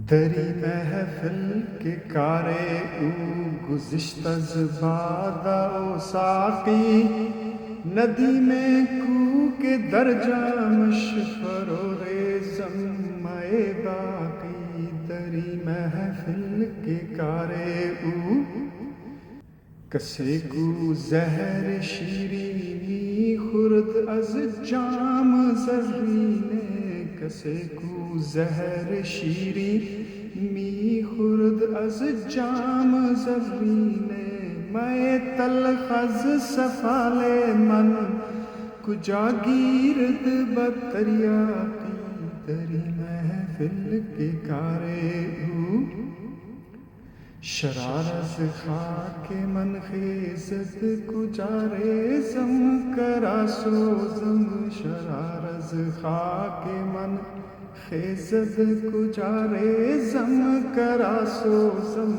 دری محفل کے کارے او گزشتہ زبادہ او ساقی ندی میں کو کے درجہ مشفر و ریزم باقی دری محفل کے کارے او کسے کو زہر شیرینی خورد از جام زرینِ کسے کو زہر شیرینی خورد از جام زرینِ میں تلخ از سفال من کجا گیرد بتریاقی دری محفل کے کارے او شرار از خاک من خیزد کجا ریزم کرا سوزم شرار از خاک من خیزد کجا ریزم کرا سوزم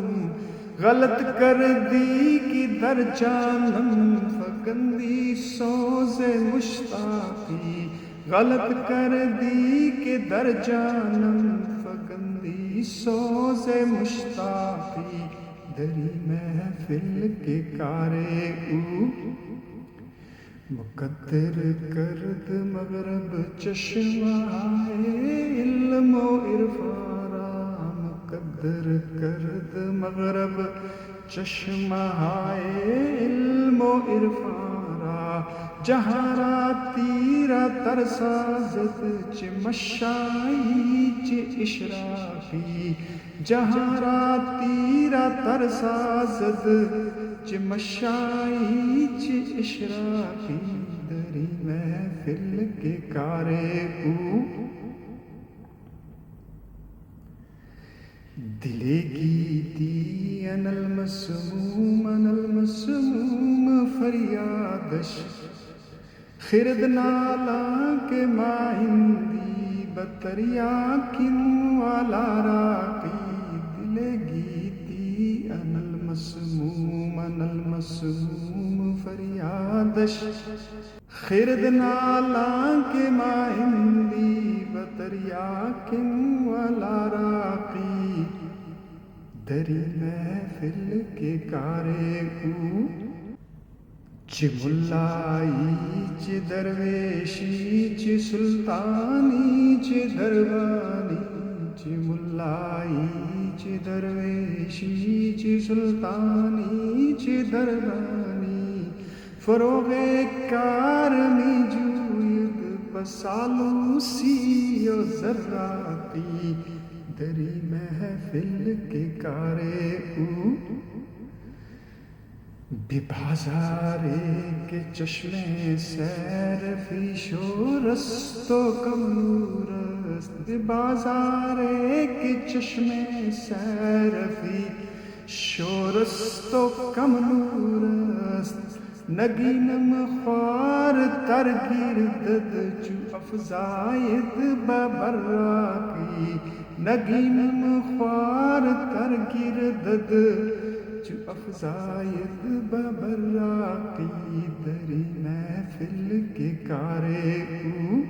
غلط کر دی کی در جانم فکندی سوز مشتاقی غلط کر دی کہ در جانم فکندی سوز مشتاقی دری محفل کے کارے او مقدر کرد مغرب چشمہ علم و عرفان مقدر کرد مغرب چشمہ علم و عرفان جہاں را تیرا ترسازد چ مشائی چ اشراقی جہاں را تیرا ترسازد چ مشائی چ اشراقی دری محفل کے کارے او دلے گیتی ان المسموم فریادش خرد نالا کے مائندی بتریاکن والا راقی دلے گیتی ان المسموم فریادش خرد نالا کے مائندی بتریاکن والا راقی دری محفل کے کارے او چ ملائی چ درویشی چ سلطانی چ دروانی چ ملائی چ درویشی چ سلطانی چ دروانی فروغ کار می جوید بسالوسی و زراقی دری محفل کے کارے او ببازارے کے چشمے سیر فی شورست و کم نورست ببازارے کے چشمے سیر فی شورست و کم نورست نگینم خوار تر گردد چو افزاید ببراقی نگینم خوار تر گردد چو افزاید ببراقی دری محفل کے کارے او